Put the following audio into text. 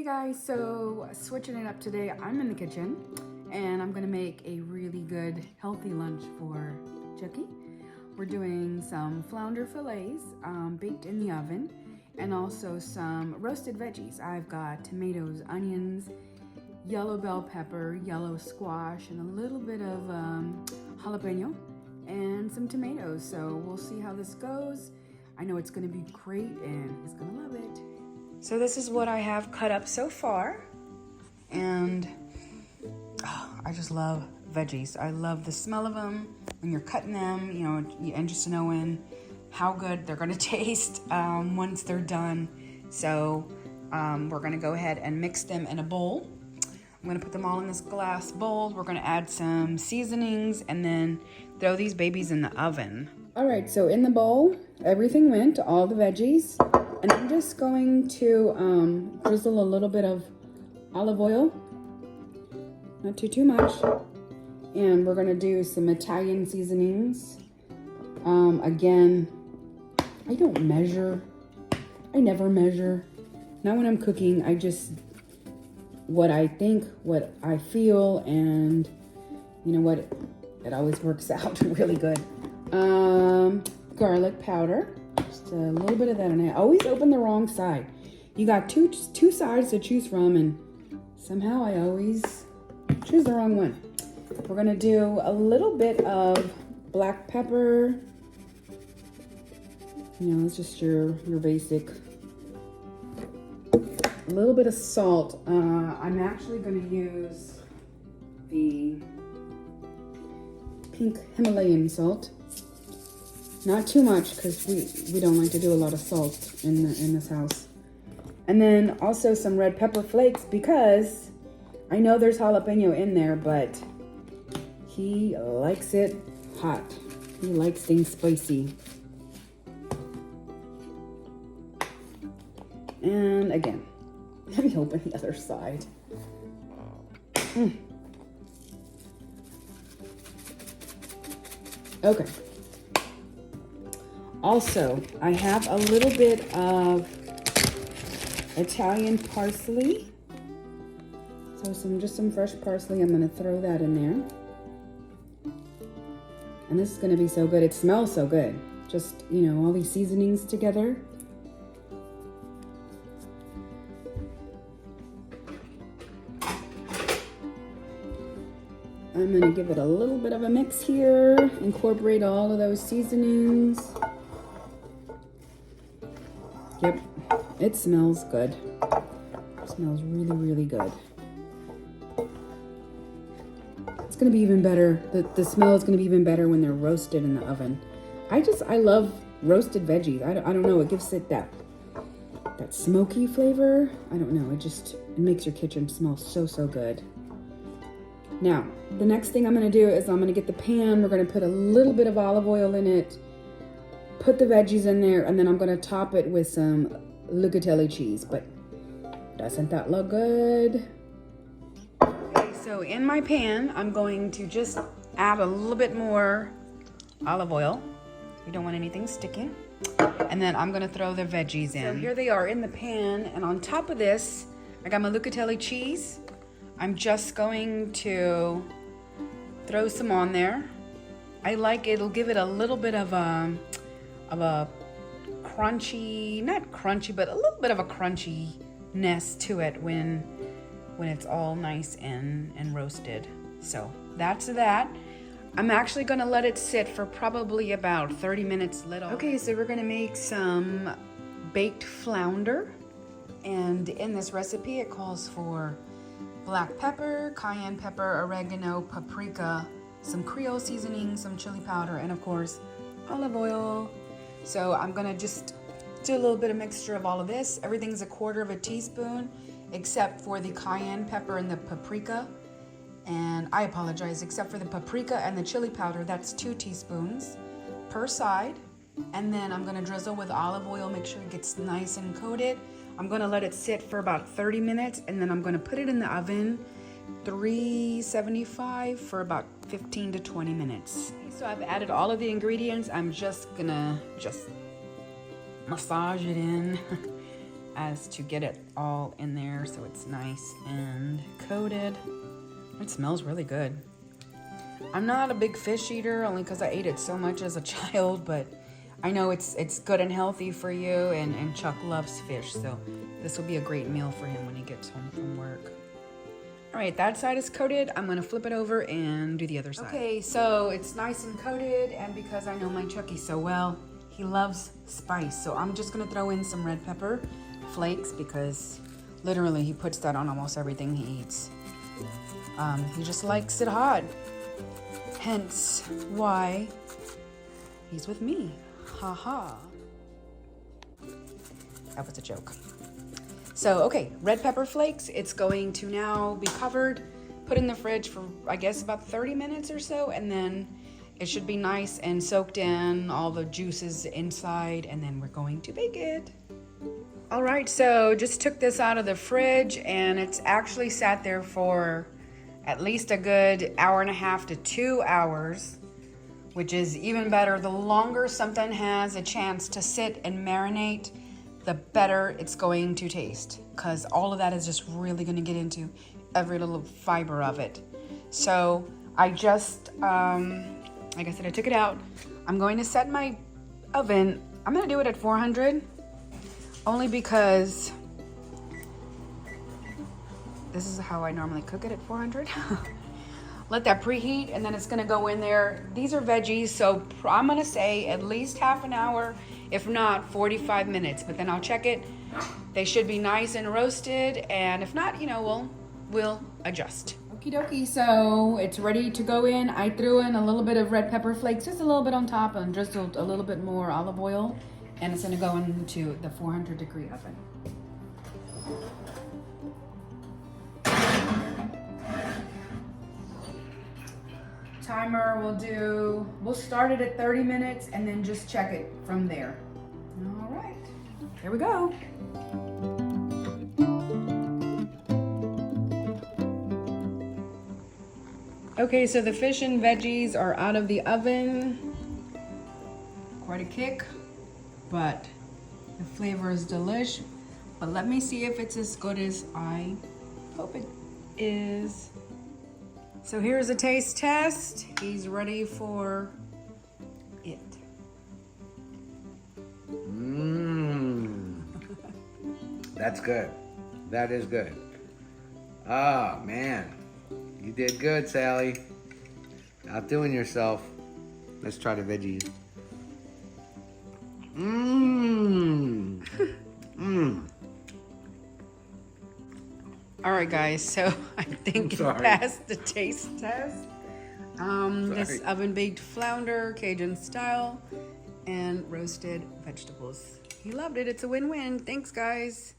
Hey guys, so switching it up today, I'm in the kitchen and I'm gonna make a really good healthy lunch for Chucky. We're doing some flounder fillets baked in the oven and also some roasted veggies. I've got tomatoes, onions, yellow bell pepper, yellow squash, and a little bit of jalapeno and some tomatoes. So we'll see how this goes. I know it's gonna be great and he's gonna love it. So this is what I have cut up so far, and I just love veggies. I love the smell of them when you're cutting them, you know, and just knowing how good they're gonna taste once they're done. So we're gonna go ahead and mix them in a bowl. I'm gonna put them all in this glass bowl. We're gonna add some seasonings and then throw these babies in the oven. All right, so in the bowl, everything went, all the veggies. And I'm just going to drizzle a little bit of olive oil, not too much. And we're gonna do some Italian seasonings. Again, I don't measure. I never measure. Not when I'm cooking. I just, what I think, what I feel, and you know what, it always works out really good. Garlic powder. Just a little bit of that, and I always open the wrong side. You got two sides to choose from, and somehow I always choose the wrong one. We're gonna do a little bit of black pepper. You know, it's just your basic. A little bit of salt. I'm actually gonna use the pink Himalayan salt. Not too much, because we don't like to do a lot of salt in this house. And then also some red pepper flakes, because I know there's jalapeno in there, but he likes it hot. He likes things spicy. And again, let me open the other side. Okay. Also, I have a little bit of Italian parsley. So just some fresh parsley. I'm gonna throw that in there. And this is gonna be so good. It smells so good. Just, you know, all these seasonings together. I'm gonna give it a little bit of a mix here. Incorporate all of those seasonings. Yep, it smells good. It smells really, really good. It's gonna be even better. The smell is gonna be even better when they're roasted in the oven. I love roasted veggies. I don't know, it gives it that smoky flavor. I don't know, it makes your kitchen smell so, so good. Now, the next thing I'm gonna do is I'm gonna get the pan. We're gonna put a little bit of olive oil in it. Put the veggies in there, and then I'm gonna top it with some Lucatelli cheese. But doesn't that look good? Okay, so in my pan, I'm going to just add a little bit more olive oil. You don't want anything sticking. And then I'm gonna throw the veggies in. So here they are in the pan, and on top of this, I got my Lucatelli cheese. I'm just going to throw some on there. I like it'll give it a little bit of a crunchy, not crunchy, but a little bit of a crunchiness to it when it's all nice and roasted. So that's that. I'm actually gonna let it sit for probably about 30 minutes. Okay, so we're gonna make some baked flounder. And in this recipe, it calls for black pepper, cayenne pepper, oregano, paprika, some Creole seasoning, some chili powder, and of course, olive oil. So I'm gonna just do a little bit of mixture of all of this. Everything's 1/4 teaspoon, except for the cayenne pepper and the paprika. And I apologize, except for the paprika and the chili powder, that's 2 teaspoons per side. And then I'm gonna drizzle with olive oil, make sure it gets nice and coated. I'm gonna let it sit for about 30 minutes, and then I'm gonna put it in the oven, 375 for about 15 to 20 minutes. So I've added all of the ingredients. I'm just gonna massage it in. as to get it all in there so it's nice and coated. It smells really good. I'm not a big fish eater only because I ate it so much as a child, but I know it's good and healthy for you, and Chuck loves fish, so this will be a great meal for him when he gets home from work. All right, that side is coated. I'm gonna flip it over and do the other side. Okay, so it's nice and coated, and because I know my Chucky so well, he loves spice, so I'm just gonna throw in some red pepper flakes because literally he puts that on almost everything he eats. He just likes it hot, hence why he's with me. Ha ha. That was a joke. So, okay, red pepper flakes. It's going to now be covered, put in the fridge for, I guess, about 30 minutes or so, and then it should be nice and soaked in, all the juices inside, and then we're going to bake it. All right, so just took this out of the fridge, and it's actually sat there for at least a good hour and a half to 2 hours, which is even better. The longer something has a chance to sit and marinate, the better it's going to taste, because all of that is just really going to get into every little fiber of it. So I just, like I said, I took it out. I'm going to set my oven. I'm going to do it at 400, only because this is how I normally cook it at 400. Let that preheat, and then it's gonna go in there. These are veggies, so I'm gonna say at least half an hour, if not 45 minutes, but then I'll check it. They should be nice and roasted, and if not, you know, we'll adjust. Okie dokie, so it's ready to go in. I threw in a little bit of red pepper flakes, just a little bit on top, and just a little bit more olive oil, and it's gonna go into the 400-degree oven. Timer we'll start it at 30 minutes and then just check it from there. All right, here we go. Okay, so the fish and veggies are out of the oven. Quite a kick, but the flavor is delish. But let me see if it's as good as I hope it is. So here's a taste test. He's ready for it. That's good. That is good. Oh, man. You did good, Sally. Outdoing yourself. Let's try the veggies. All right, guys, so I think it passed the taste test. This oven-baked flounder, Cajun style, and roasted vegetables. He loved it. It's a win-win. Thanks, guys.